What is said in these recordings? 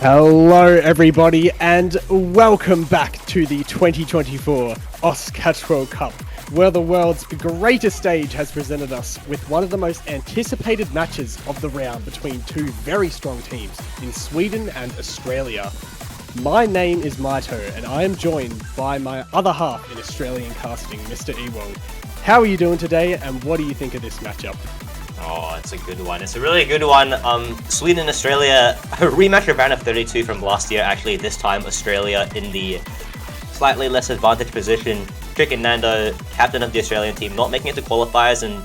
Hello everybody and welcome back to the 2024 Catch World Cup, where the world's greatest stage has presented us with one of the most anticipated matches of the round between two very strong teams in Sweden and Australia. My name is Maito and I am joined by my other half in Australian casting, Mr. Ewald. How are you doing today and what do you think of this matchup? Oh, it's a good one. It's a really good one. Sweden and Australia, a rematch of round of 32 from last year. Actually, this time Australia in the slightly less advantaged position. Trick and Nando, captain of the Australian team, not making it to qualifiers, and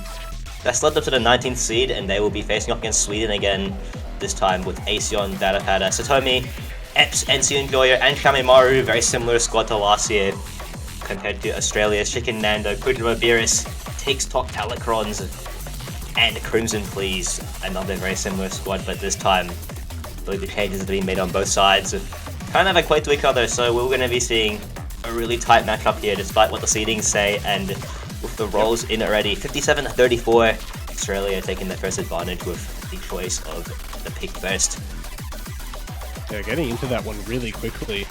that's led them to the 19th seed, and they will be facing off against Sweden again, this time with Asion, Dadapada, Satomi, Epps, NC Enjoyer, and Shamimaru. Very similar squad to last year compared to Australia's Chicken Nando, Kujima Beerus, Takes Top Talacrons, and Crimson Please, another very similar squad, but this time the changes have been made on both sides kind of equate to each other, so we're going to be seeing a really tight matchup here despite what the seedings say, and with the rolls in already, 57-34, Australia taking their first advantage with the choice of the pick first. They're getting into that one really quickly,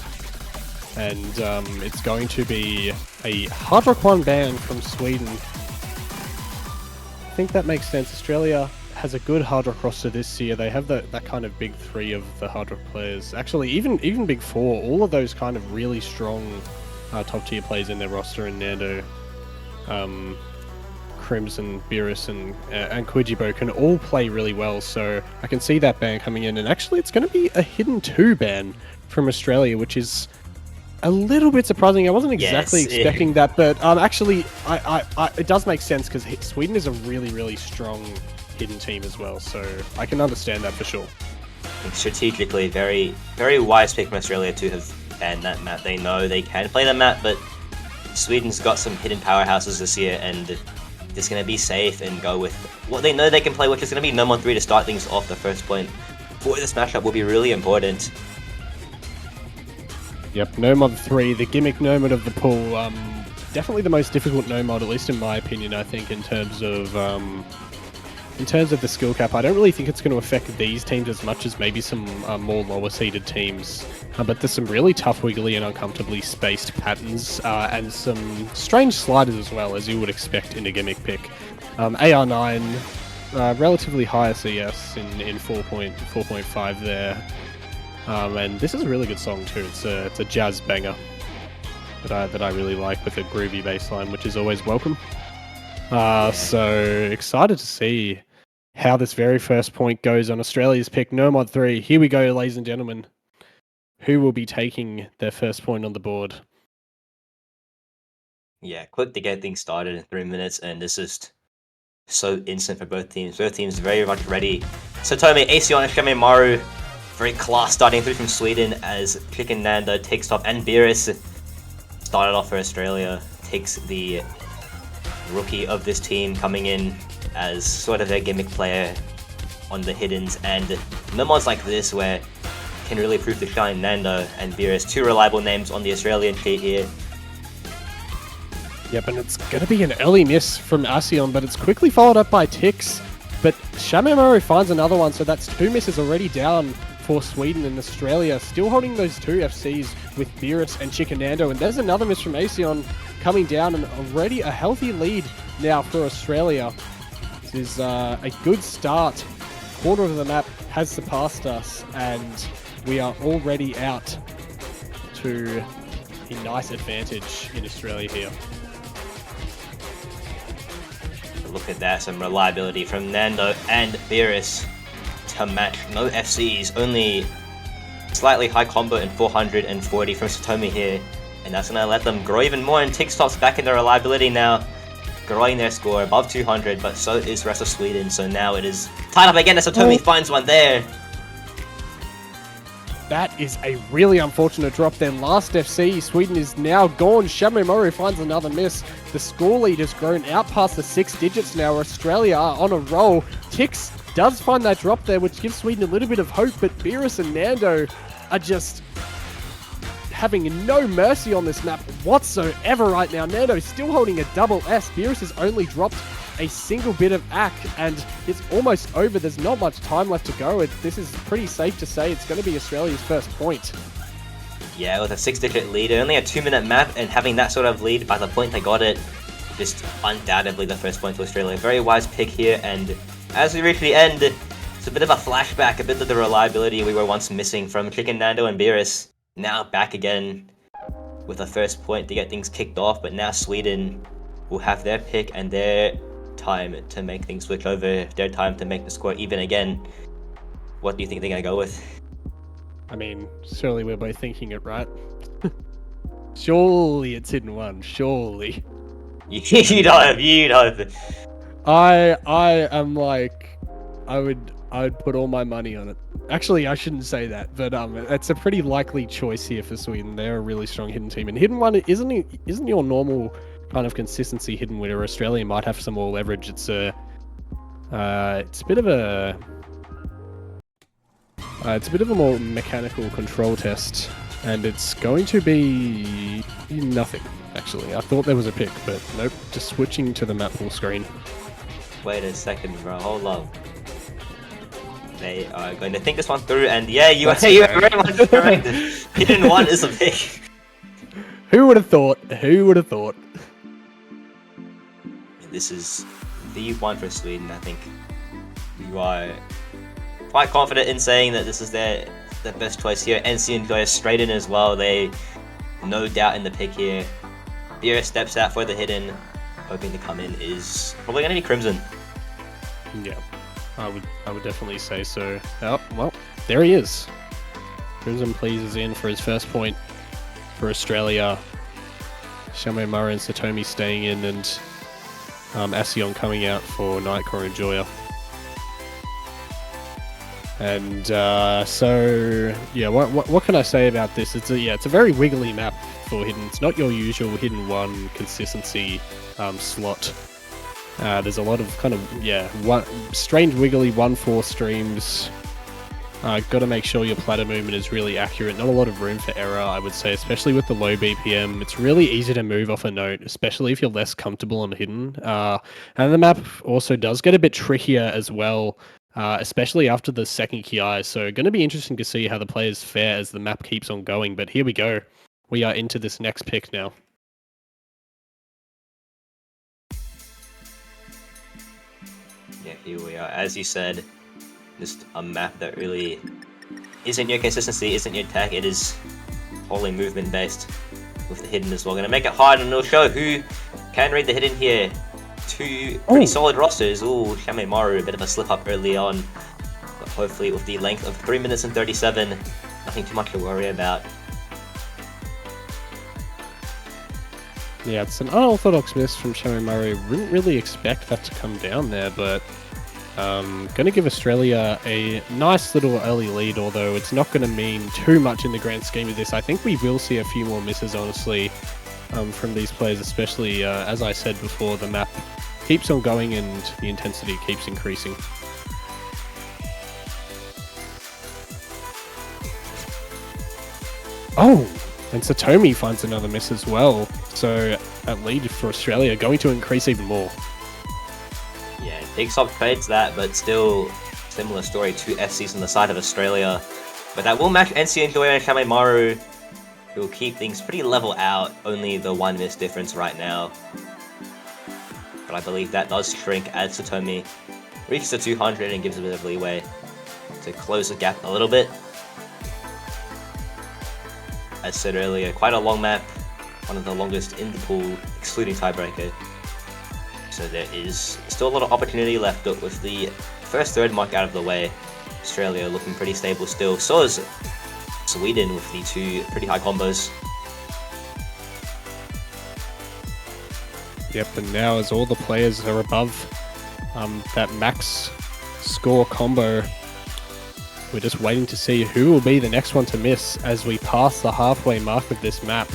and it's going to be a Hard Rock 1 ban from Sweden. I think that makes sense. Australia has a good Hard Rock roster this year. They have that kind of big three of the Hard Rock players. Actually, even big four. All of those kind of really strong top tier players in their roster. And Nando, Crimson, Beerus, and Kujibo can all play really well. So I can see that ban coming in. And actually, it's going to be a hidden 2 ban from Australia, which is a little bit surprising. I wasn't exactly expecting that, but actually, it does make sense because Sweden is a really strong hidden team as well, so I can understand that for sure. Strategically, very wise pick from Australia to have banned that map. They know they can play the map, but Sweden's got some hidden powerhouses this year, and just going to be safe and go with what they know they can play, which is going to be Nomad 3 to start things off. The first point for this matchup will be really important. Yep, Nomad 3, the gimmick Nomad of the pool. Definitely the most difficult Nomad, at least in my opinion, I think, in terms of the skill cap. I don't really think it's going to affect these teams as much as maybe some more lower seeded teams. But there's some really tough, wiggly and uncomfortably spaced patterns, and some strange sliders as well, as you would expect in a gimmick pick. AR9, relatively high CS in 4.5 there. And this is a really good song too. It's a jazz banger that I really like with a groovy bass line, which is always welcome. So excited to see how this very first point goes on Australia's pick, Nomad 3. Here we go, ladies and gentlemen. Who will be taking their first point on the board? Yeah, quick to get things started in 3 minutes, and this is so instant for both teams. Both teams very much ready. Satomi, Asion, and Shamimaru. Very class starting through from Sweden as Chicken Nando takes top, and Beerus started off for Australia, takes the rookie of this team coming in as sort of their gimmick player on the hiddens, and mods like this where can really prove to shine. Nando and Beerus, 2 reliable names on the Australian sheet here. Yep, and it's going to be an early miss from Asion, but it's quickly followed up by Tix. But Shamimaru finds another one, so that's 2 misses already down for Sweden and Australia, still holding those 2 FCs with Beerus and Chicken Nando, and there's another miss from Asion coming down, and already a healthy lead now for Australia. This is a good start. Corner of the map has surpassed us, and we are already out to a nice advantage in Australia here. Look at that, some reliability from Nando and Beerus to match. No FCs, only slightly high combo and 440 from Satomi here, and that's going to let them grow even more, and Tixtop's back in their reliability now, growing their score above 200, but so is the rest of Sweden, so now it is tied up again as Satomi finds one there. That is a really unfortunate drop. Their last FC, Sweden is now gone. Shamimaru finds another miss. The score lead has grown out past the 6 digits now. Australia are on a roll. Tix does find that drop there, which gives Sweden a little bit of hope, but Beerus and Nando are just having no mercy on this map whatsoever right now. Nando still holding a double S. Beerus has only dropped a single bit of act, and it's almost over. There's not much time left to go. This is pretty safe to say it's going to be Australia's first point. Yeah, with a 6-digit lead, only a 2-minute map, and having that sort of lead by the point they got it, just undoubtedly the first point to Australia. Very wise pick here, and as we reach the end, it's a bit of a flashback, a bit of the reliability we were once missing from Chicken Nando and Beerus. Now back again with a first point to get things kicked off, but now Sweden will have their pick and their time to make things switch over, their time to make the score even again. What do you think they're going to go with? I mean, surely we're both thinking it, right? Surely it's hidden one, surely. You'd hope. I am like, I would put all my money on it. Actually, I shouldn't say that, but it's a pretty likely choice here for Sweden. They're a really strong hidden team, and hidden one isn't your normal kind of consistency hidden winner. Australia might have some more leverage. It's a bit of a more mechanical control test, and it's going to be nothing. Actually, I thought there was a pick, but nope. Just switching to the map full screen. Wait a second, bro. Hold up. They are going to think this one through, and yeah, you are very much correct. Hidden one is a pick. Who would have thought? Who would have thought? This is the one for Sweden. I think you are quite confident in saying that this is their best choice here. NC and Joya straight in as well. They no doubt in the pick here. Beerus steps out for the hidden, hoping to come in is probably going to be Crimson. Yeah, I would definitely say so. Oh, well, there he is. Crimson pleases in for his first point for Australia. Shamo Murray and Satomi staying in, and Asion coming out for Nightcore and Joya. And so yeah, what can I say about this? It's a very wiggly map for hidden. It's not your usual hidden one consistency slot. There's a lot of kind of strange wiggly 1-4 streams. Got to make sure your platter movement is really accurate. Not a lot of room for error, I would say, especially with the low BPM. It's really easy to move off a note, especially if you're less comfortable on hidden. And the map also does get a bit trickier as well, especially after the second Ki. So going to be interesting to see how the players fare as the map keeps on going. But here we go. We are into this next pick now. Yeah, here we are. As you said, just a map that really isn't your consistency, isn't your tech. It is wholly movement based with the hidden as well. Going to make it hard, and it'll show who can read the hidden here. Two pretty solid rosters. Ooh, Shame Maru, a bit of a slip up early on, but hopefully with the length of 3 minutes and 37, nothing too much to worry about. Yeah, it's an unorthodox miss from Shamo Murray. Wouldn't really expect that to come down there, but going to give Australia a nice little early lead, although it's not going to mean too much in the grand scheme of this. I think we will see a few more misses, honestly, from these players, especially, as I said before, the map keeps on going and the intensity keeps increasing. Oh! And Satomi finds another miss as well, so a lead for Australia going to increase even more. Yeah, Big Stop trades that, but still similar story, 2 FCs on the side of Australia. But that will match NC and Joya and Shame Maru. It will keep things pretty level out, only the 1 miss difference right now. But I believe that does shrink as Satomi reaches the 200 and gives a bit of leeway to close the gap a little bit. As said earlier, quite a long map, one of the longest in the pool, excluding tiebreaker. So there is still a lot of opportunity left, but with the first third mark out of the way, Australia looking pretty stable still. So is Sweden with the 2 pretty high combos. Yep, and now as all the players are above that max score combo, we're just waiting to see who will be the next one to miss as we pass the halfway mark of this map.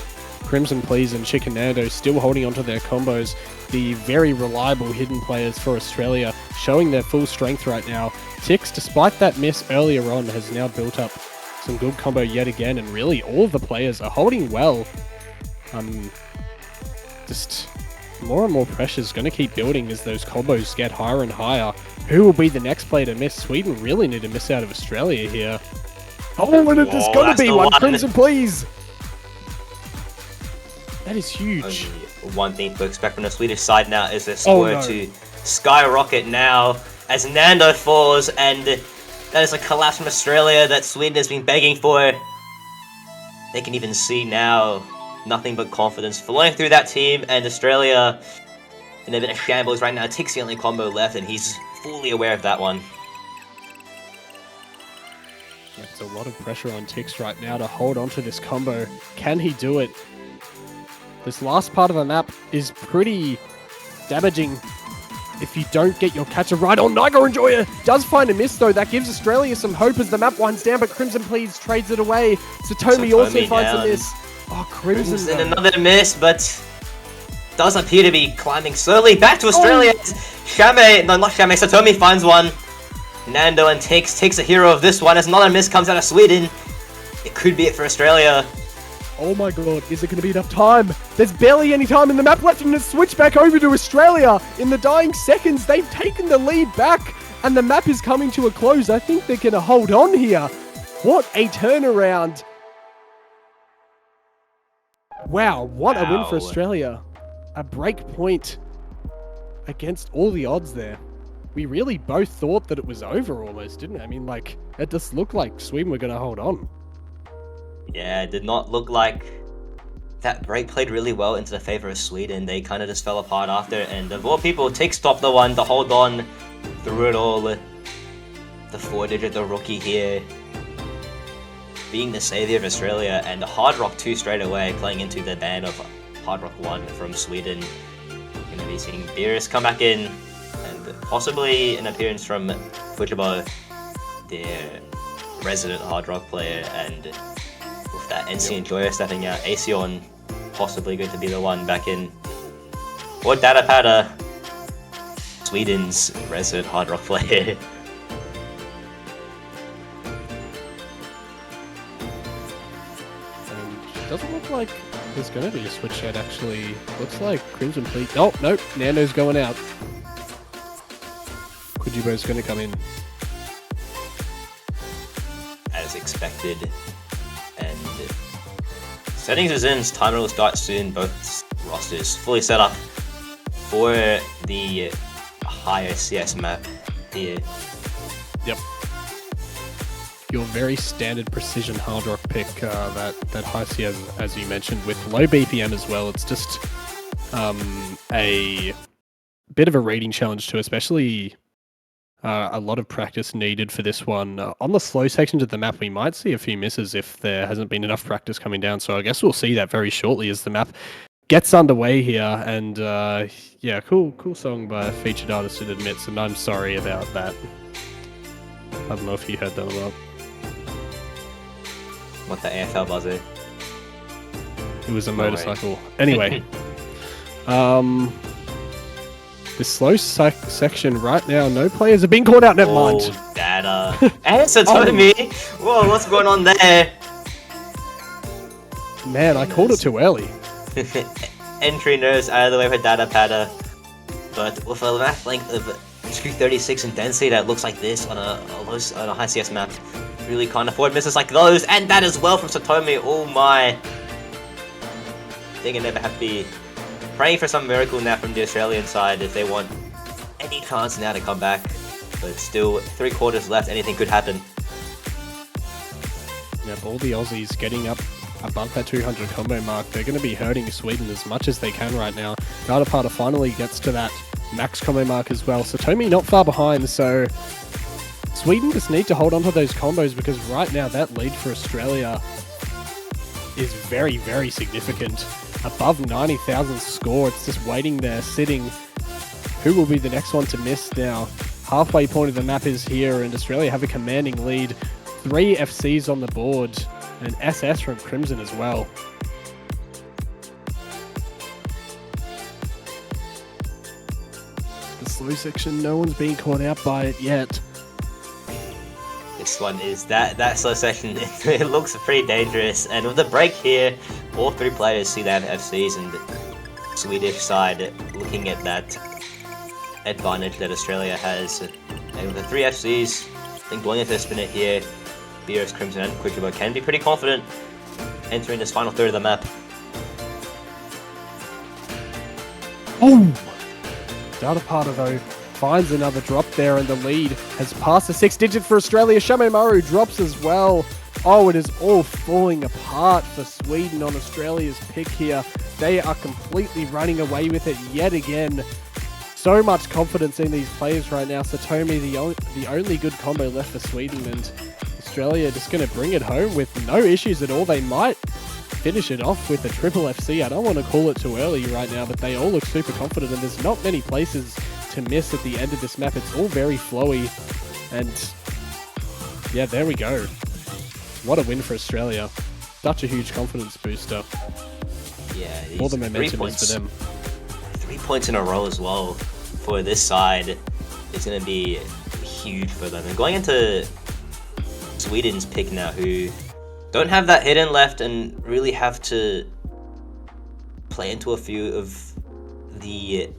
Crimson Please and Chicken Nando still holding onto their combos. The very reliable hidden players for Australia showing their full strength right now. Tix, despite that miss earlier on, has now built up some good combo yet again, and really all of the players are holding well. Just more and more pressure is going to keep building as those combos get higher and higher. Who will be the next player to miss? Sweden really need to miss out of Australia here. Oh, and there's got to be one. Crimson, please. That is huge. One thing to expect from the Swedish side now is the score to skyrocket now as Nando falls, and that is a collapse from Australia that Sweden has been begging for. They can even see now nothing but confidence flowing through that team, and Australia in a bit of shambles right now. Tick's the only combo left, and he's fully aware of that one. Yeah, there's a lot of pressure on Tix right now to hold on to this combo. Can he do it? This last part of the map is pretty damaging if you don't get your catcher right. Oh, Niger Enjoyer does find a miss, though. That gives Australia some hope as the map winds down, but Crimson Please trades it away. Satomi also finds a miss. Oh, Crimson. Another miss, but does appear to be climbing slowly back to Australia. Satomi finds one. Nando and takes a hero of this one as another miss comes out of Sweden. It could be it for Australia. Oh my god, is it going to be enough time? There's barely any time in the map left, and it's switched back over to Australia. In the dying seconds, they've taken the lead back, and the map is coming to a close. I think they're going to hold on here. What a turnaround. Wow, what a win for Australia. A break point against all the odds there. We really both thought that it was over almost, didn't it? I mean, like, it just looked like Sweden were going to hold on. Yeah, it did not look like that break played really well into the favor of Sweden. They kind of just fell apart after, and of all people, Tick stopped the one to hold on through it all. The 4-digit, the rookie here, being the savior of Australia, and Hard Rock 2 straight away, playing into the ban of Hard Rock 1 from Sweden. Going to be seeing Beerus come back in, and possibly an appearance from Fujibo, their resident Hard Rock player, and with that NC Enjoyer stepping out, Aesion possibly going to be the one back in. Or Dadapada, Sweden's resident Hard Rock player. Doesn't look like there's going to be a switch yet, actually. Looks like Crimson Fleet. Oh, nope. Nando's going out. Kujibo's going to come in. As expected. And settings is in. Timer will start soon. Both rosters fully set up for the higher CS map here. Yep. Your very standard precision hard rock pick, that high CS, as you mentioned, with low BPM as well. It's just a bit of a reading challenge too, especially a lot of practice needed for this one. On the slow sections of the map, we might see a few misses if there hasn't been enough practice coming down. So I guess we'll see that very shortly as the map gets underway here. And yeah, cool song by a featured artist, it admits, and I'm sorry about that. I don't know if you heard that or not. What, the AFL buzzer? It was a motorcycle. Anyway, this slow section right now, no players are being called out. Never mind. Oh, data. Answer to me. Whoa, what's going on there? Man, I called it too early. Entry nerves out of the way for Dadapada, but with a map length of 236 in density that looks like this on a high CS map, really can't afford misses like those, and that as well from Satomi. Oh my. They're gonna never have to be praying for some miracle now from the Australian side if they want any chance now to come back. But still, 3 quarters left, anything could happen. Yep, all the Aussies getting up above that 200 combo mark. They're going to be hurting Sweden as much as they can right now. Dadapada finally gets to that max combo mark as well. Satomi not far behind, so Sweden just need to hold on to those combos because right now that lead for Australia is very, very significant. Above 90,000 score, it's just waiting there, sitting. Who will be the next one to miss now? Halfway point of the map is here, and Australia have a commanding lead. 3 FCs on the board, and SS from Crimson as well. The slow section, no one's being caught out by it yet. This one is that slow section. It looks pretty dangerous, and with the break here, all 3 players see that FCs, and Swedish side looking at that advantage that Australia has. And with the 3 FCs, I think going into the spinner here, Beerus, Crimson, and Quicksilver can be pretty confident entering this final third of the map. Oh! Data Parter, though, finds another drop there, and the lead has passed the 6-digit for Australia. Shamemaru drops as well. Oh, it is all falling apart for Sweden on Australia's pick here. They are completely running away with it yet again. So much confidence in these players right now. Satomi, the only good combo left for Sweden, and Australia just going to bring it home with no issues at all. They might finish it off with a triple FC. I don't want to call it too early right now, but they all look super confident, and there's not many places to miss at the end of this map. It's all very flowy, and yeah, there we go. What a win for Australia. Such a huge confidence booster. Yeah, all the momentum is for them. 3 points in a row as well for this side is going to be huge for them. And going into Sweden's pick now, who don't have that hidden left and really have to play into a few of the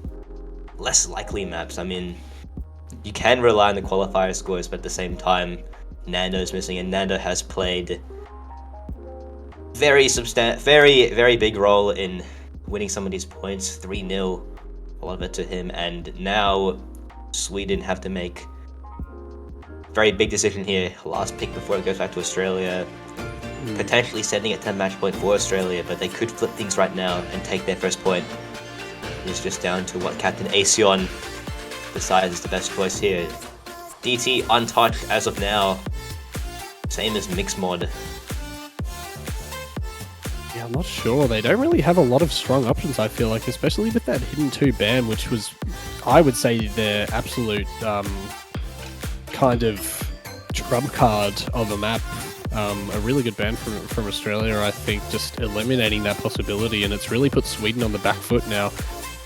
less likely maps. I mean, you can rely on the qualifier scores, but at the same time, Nando's missing, and Nando has played very big role in winning some of these points. 3-0, a lot of it to him, and now Sweden have to make a very big decision here. Last pick before it goes back to Australia, potentially sending it to match point for Australia, but they could flip things right now and take their first point. It's just down to what Captain Aesion decides is the best choice here. DT untouched as of now, same as Mixmod. Yeah, I'm not sure. They don't really have a lot of strong options, I feel like, especially with that hidden 2 ban, which was, I would say, their absolute kind of trump card of a map. A really good ban from Australia, I think, just eliminating that possibility, and it's really put Sweden on the back foot now.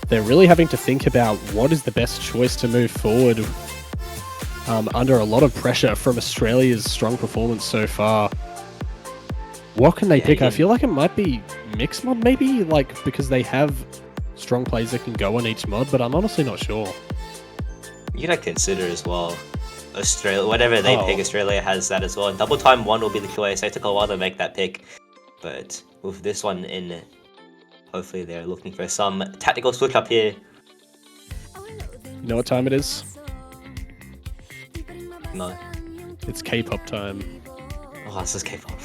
They're really having to think about what is the best choice to move forward under a lot of pressure from Australia's strong performance so far. What can they pick? I feel like it might be mixed mod, maybe, like, because they have strong plays that can go on each mod, but I'm honestly not sure. You gotta consider as well, Australia, whatever they pick, Australia has that as well. And Double Time 1 will be the choice. They took a while to make that pick, but with this one in, hopefully they're looking for some tactical switch up here. You know what time it is? No. It's K-pop time. Oh, this is K-pop.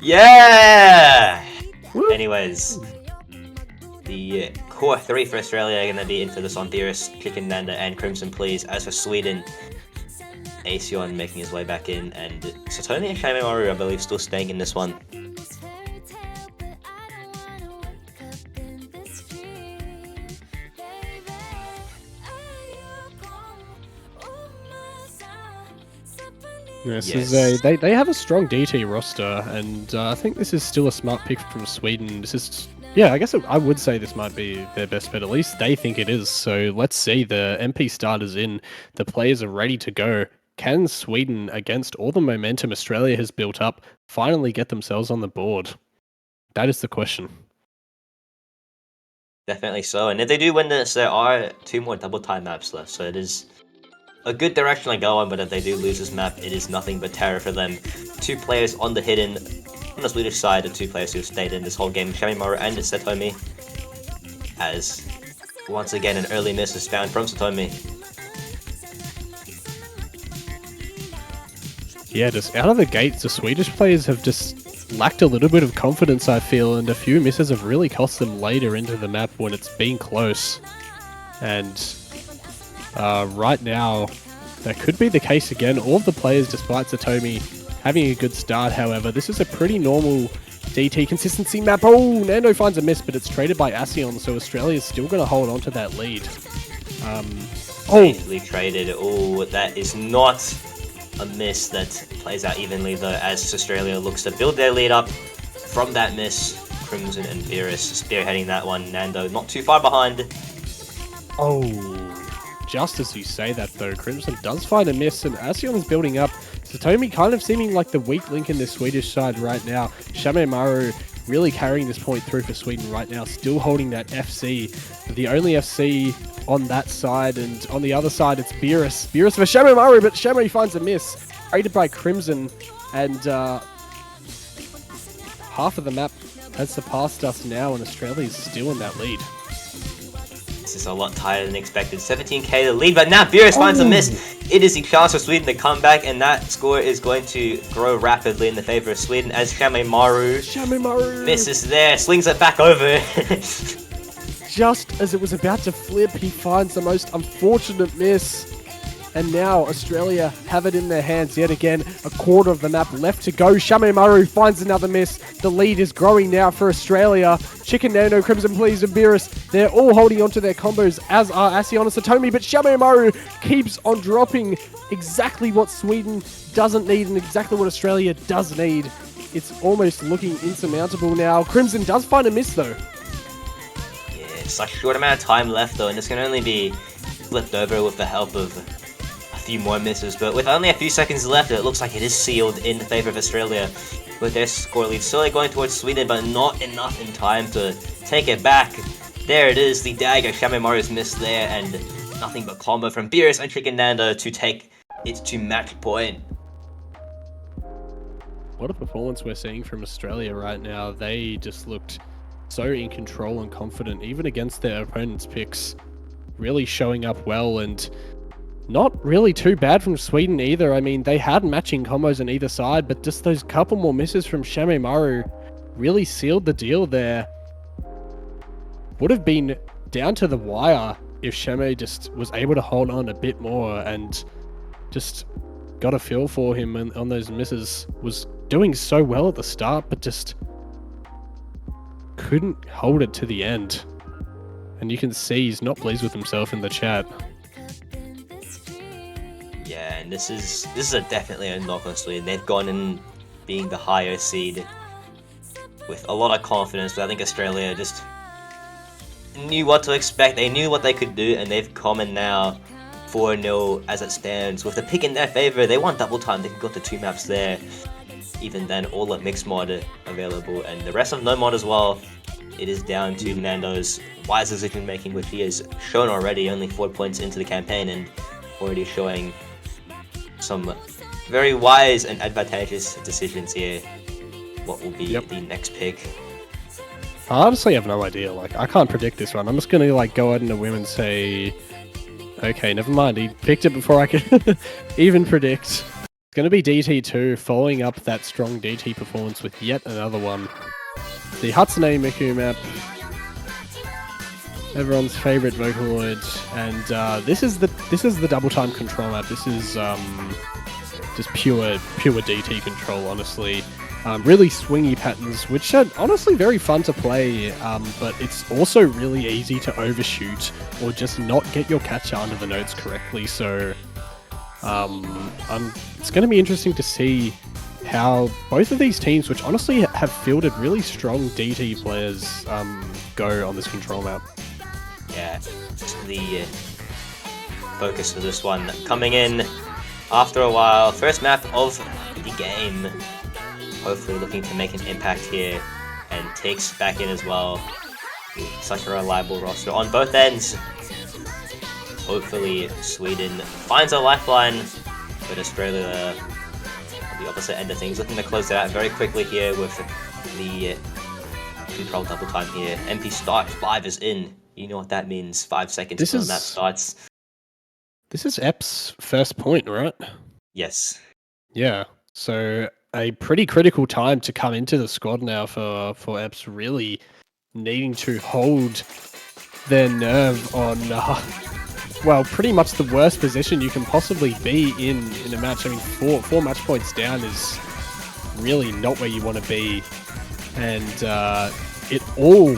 Yeah! Woo! Anyways, the core 3 for Australia are going to be into this on Beerus, Chicken Nanda, and Crimson Please. As for Sweden, Aesion making his way back in, and Satomi and Shamemaru, I believe, still staying in this one. This is they have a strong DT roster, and I think this is still a smart pick from Sweden. This is, yeah, I guess I would say this might be their best bet. At least they think it is. So let's see. The MP starters in. The players are ready to go. Can Sweden, against all the momentum Australia has built up, finally get themselves on the board? That is the question. Definitely so. And if they do win this, there are 2 more double time maps left. So it is a good direction to go on, but if they do lose this map, it is nothing but terror for them. 2 players on the hidden, on the Swedish side, and 2 players who have stayed in this whole game, Shamemaru and Satomi, as once again an early miss is found from Satomi. Yeah, just out of the gates, the Swedish players have just lacked a little bit of confidence, I feel, and a few misses have really cost them later into the map when it's been close. And right now, that could be the case again. All of the players, despite Satomi having a good start, however, this is a pretty normal DT consistency map. Oh, Nando finds a miss, but it's traded by Aesion, so Australia's still going to hold on to that lead. Easily traded. Oh, that is not a miss that plays out evenly, though, as Australia looks to build their lead up from that miss. Crimson and Beerus spearheading that one. Nando not too far behind. Oh, just as you say that, though, Crimson does find a miss, and Aesion is building up. Satomi kind of seeming like the weak link in the Swedish side right now. Shamemaru really carrying this point through for Sweden right now, still holding that FC. The only FC on that side, and on the other side it's Beerus. Beerus for Shamaru, but Shamaru finds a miss. Raided by Crimson, and half of the map has surpassed us now, and Australia's still in that lead. This is a lot tighter than expected. 17k to lead, but now Beerus finds a miss. It is the chance for Sweden to come back, and that score is going to grow rapidly in the favor of Sweden as Shamaru misses there, swings it back over. Just as it was about to flip, he finds the most unfortunate miss. And now Australia have it in their hands yet again. A quarter of the map left to go. Shamaru finds another miss. The lead is growing now for Australia. Chicken Nano, Crimson Please, and Beerus, they're all holding onto their combos, as are Asion and Satomi, but Shamaru keeps on dropping exactly what Sweden doesn't need and exactly what Australia does need. It's almost looking insurmountable now. Crimson does find a miss though. Yeah, it's such a short amount of time left though, and this can only be flipped over with the help of few more misses, but with only a few seconds left, it looks like it is sealed in favor of Australia, with their score lead slowly going towards Sweden, but not enough in time to take it back. There it is, the dagger. Shamaru's missed there, and nothing but combo from Beerus and Chicken Nando to take it to match point. What a performance we're seeing from Australia right now. They just looked so in control and confident, even against their opponents' picks, really showing up well, and not really too bad from Sweden either. I mean, they had matching combos on either side, but just those couple more misses from Shamaru really sealed the deal there. Would have been down to the wire if Shame just was able to hold on a bit more and just got a feel for him on those misses. Was doing so well at the start, but just couldn't hold it to the end. And you can see he's not pleased with himself in the chat. Yeah, and this is definitely a knock on Sweden. They've gone in being the higher seed with a lot of confidence, but I think Australia just knew what to expect. They knew what they could do, and they've come in now 4-0 as it stands. With the pick in their favor, they want double time. They can go to 2 maps there. Even then, all the mixed mod available, and the rest of no mod as well. It is down to Nando's wise decision making, which he has shown already, only 4 points into the campaign, and already showing some very wise and advantageous decisions here. What will be the next pick? I honestly have no idea. Like, I can't predict this one. I'm just gonna go out on a whim and say, okay, never mind. He picked it before I could even predict. It's gonna be DT2, following up that strong DT performance with yet another one. The Hatsune Miku map, everyone's favorite Vocaloid, and this is the double time control map. This is just pure DT control, honestly. Really swingy patterns, which are honestly very fun to play, but it's also really easy to overshoot or just not get your catcher under the notes correctly. So it's going to be interesting to see how both of these teams, which honestly have fielded really strong DT players, go on this control map. Yeah, the focus for this one coming in after a while. First map of the game. Hopefully looking to make an impact here, and takes back in as well. Such a reliable roster on both ends. Hopefully Sweden finds a lifeline, but Australia on the opposite end of things, looking to close it out very quickly here with the control double time here. MP start 5 is in. You know what that means. 5 seconds until that starts. This is Ep's first point, right? Yes. Yeah. So a pretty critical time to come into the squad now for Epps, really needing to hold their nerve on, well, pretty much the worst position you can possibly be in a match. I mean, four match points down is really not where you want to be. And it all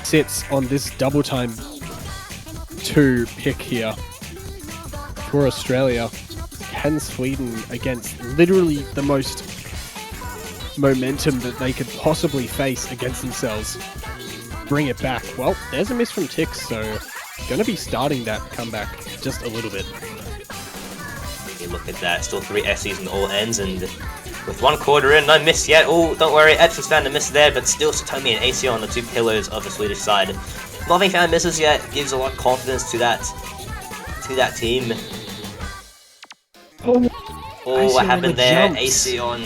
sits on this double time 2 pick here for Australia. Can Sweden, against literally the most momentum that they could possibly face against themselves, bring it back? Well, there's a miss from Tix, so going to be starting that comeback just a little bit. You look at that, still 3 SCs on all ends, and with 1 quarter in, no miss yet. Oh, don't worry, Epps has found a miss there, but still Satomi and AC on the 2 pillars of the Swedish side. Nothing found misses yet, gives a lot of confidence to that team. Oh, what happened there? AC on.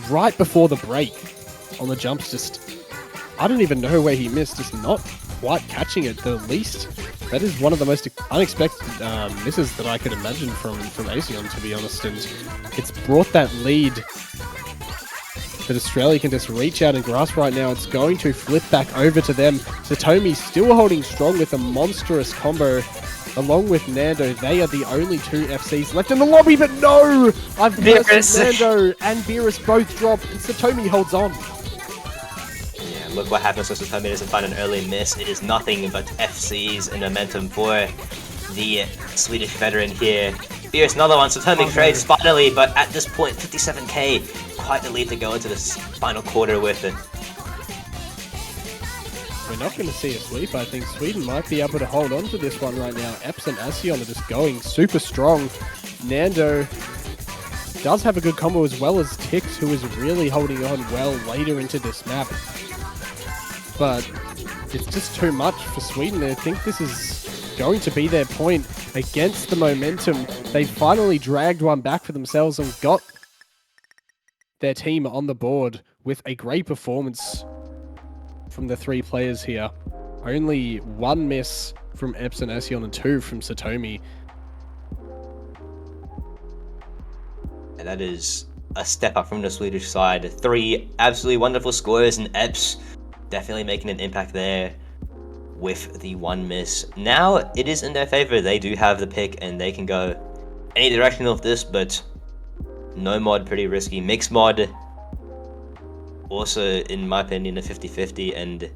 Right before the break on the jumps, just I don't even know where he missed, just not quite catching it the least. That is one of the most unexpected misses that I could imagine from Aseon, to be honest, and it's brought that lead that Australia can just reach out and grasp right now. It's going to flip back over to them. Satomi still holding strong with a monstrous combo along with Nando. They are the only 2 FCs left in the lobby, but no! I've missed Nando and Beerus both drop, and Satomi holds on. Yeah, look what happens when Satomi doesn't find an early miss. It is nothing but FCs and momentum for the Swedish veteran here. Beerus another one, Satomi trades finally, but at this point, 57k. Quite the lead to go into this final quarter with it. We're not going to see a sweep. I think Sweden might be able to hold on to this one right now. Epps and Aseon are just going super strong. Nando does have a good combo, as well as Tix, who is really holding on well later into this map. But it's just too much for Sweden. I think this is going to be their point against the momentum. They finally dragged one back for themselves and got their team on the board with a great performance from the 3 players here. Only 1 miss from Epps and Aseon and 2 from Satomi. And that is a step up from the Swedish side. 3 absolutely wonderful scores, and Epps definitely making an impact there with the 1 miss. Now it is in their favor. They do have the pick and they can go any direction of this, but no mod, pretty risky. Mixed mod, also, in my opinion, a 50-50, and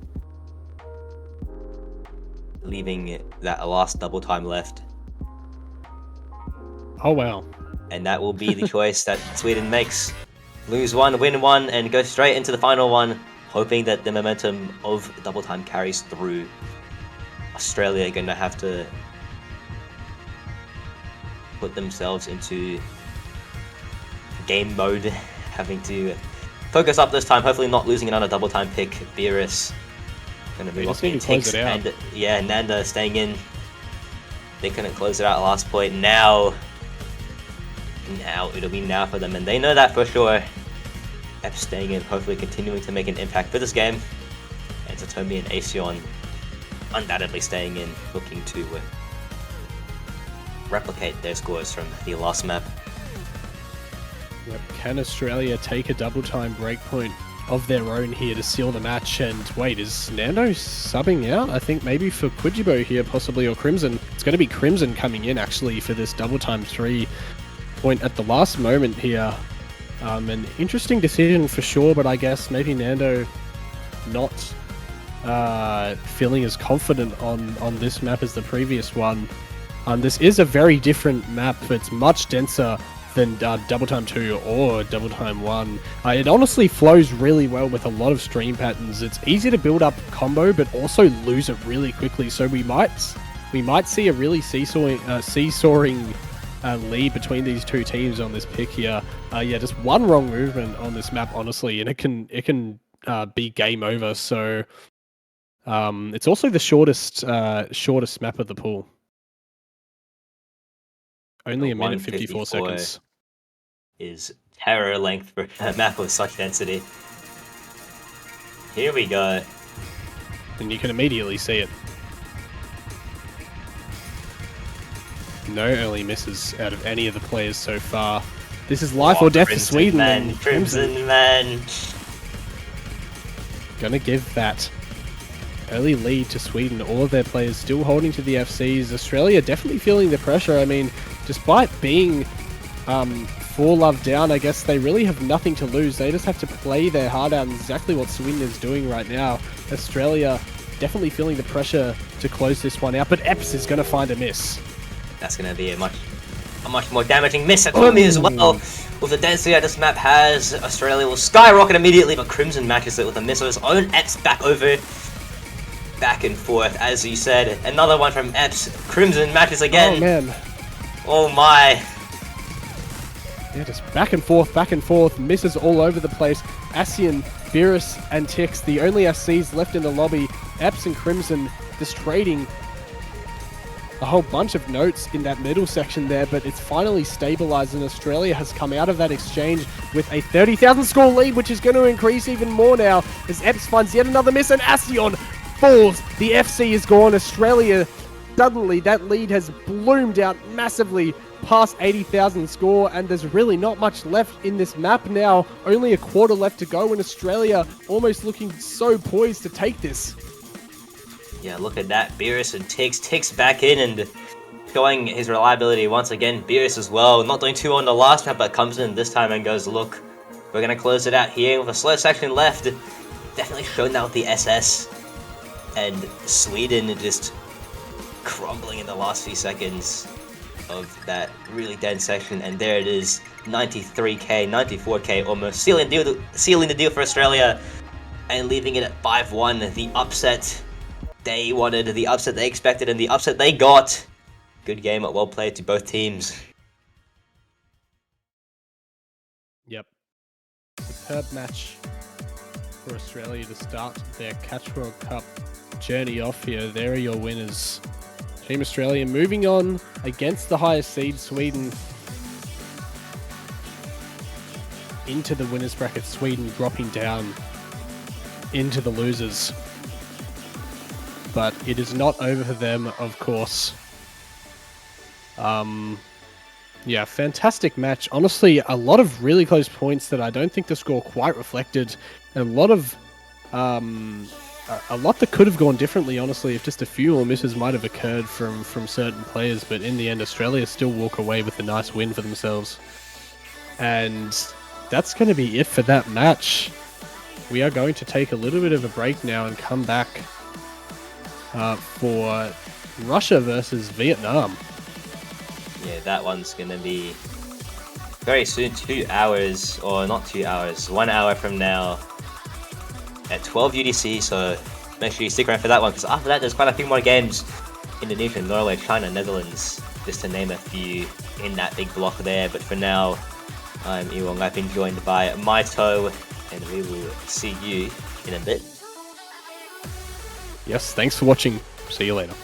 leaving that last double time left. Oh, wow. And that will be the choice that Sweden makes. Lose 1, win 1, and go straight into the final one, hoping that the momentum of double time carries through. Australia are going to have to put themselves into game mode, having to focus up this time, hopefully not losing another double time pick. Beerus gonna move off in Tix, and yeah, Nanda staying in. They couldn't close it out at last point. Now it'll be now for them, and they know that for sure. Epps staying in, hopefully continuing to make an impact for this game, and Satomi and Aseon undoubtedly staying in, looking to replicate their scores from the last map. Yep. Can Australia take a double time breakpoint of their own here to seal the match? And wait, is Nando subbing out? I think maybe for Quijibo here, possibly, or Crimson. It's going to be Crimson coming in actually for this double time 3 point at the last moment here. An interesting decision for sure, but I guess maybe Nando not feeling as confident on this map as the previous one. This is a very different map. It's much denser than Double Time 2 or Double Time 1. It honestly flows really well with a lot of stream patterns. It's easy to build up combo, but also lose it really quickly. So we might see a really seesawing lead between these 2 teams on this pick here. Yeah, just one wrong movement on this map, honestly, and it can be game over. So it's also the shortest map of the pool. Only a minute 54 seconds. Is terror length for a map of such density. Here we go. And you can immediately see it. No early misses out of any of the players so far. This is life or death for Sweden. Man, Crimson man. Gonna give that early lead to Sweden. All of their players still holding to the FCs. Australia definitely feeling the pressure. I mean, despite being 4 love down, I guess they really have nothing to lose. They just have to play their heart out, and exactly what Sweden is doing right now. Australia definitely feeling the pressure to close this one out, but Epps is going to find a miss. That's going to be a much more damaging miss at Kumi as well. With the density that this map has, Australia will skyrocket immediately, but Crimson matches it with a miss of his own. Epps back over. Back and forth, as you said. Another one from Epps. Crimson matches again. Oh, man. Oh, my. Yeah, just back and forth, misses all over the place. Asian, Beerus, and Tix, the only SCs left in the lobby. Epps and Crimson just trading a whole bunch of notes in that middle section there, but it's finally stabilized, and Australia has come out of that exchange with a 30,000 score lead, which is going to increase even more now as Epps finds yet another miss, and Assion falls. The FC is gone. Australia, suddenly that lead has bloomed out massively past 80,000 score, and there's really not much left in this map now. Only a quarter left to go, and Australia almost looking so poised to take this. Yeah, look at that. Beerus and Tix back in and showing his reliability once again. Beerus as well, not doing too on the last map, but comes in this time and goes, look, we're going to close it out here with a slow section left. Definitely shown that with the SS. And Sweden just crumbling in the last few seconds of that really dense section. And there it is, 93k, 94k almost, sealing the deal for Australia and leaving it at 5-1. The upset they wanted, the upset they expected, and the upset they got. Good game, well played to both teams. Yep. Superb match for Australia to start their Catch World Cup journey off here. There are your winners. Team Australia moving on against the highest seed, Sweden, into the winners bracket. Sweden dropping down into the losers. But it is not over for them, of course. Yeah, fantastic match. Honestly, a lot of really close points that I don't think the score quite reflected. And a lot of... a lot that could have gone differently, honestly, if just a few more misses might have occurred from certain players. But in the end, Australia still walk away with a nice win for themselves. And that's going to be it for that match. We are going to take a little bit of a break now and come back for Russia versus Vietnam. Yeah, that one's going to be very soon, 2 hours, or not 2 hours, 1 hour from now at 12 UTC, so make sure you stick around for that one, because after that there's quite a few more games. Indonesia, Norway, China, Netherlands, just to name a few in that big block there. But for now, I'm Ewong, I've been joined by Maito, and we will see you in a bit. Yes, thanks for watching. See you later.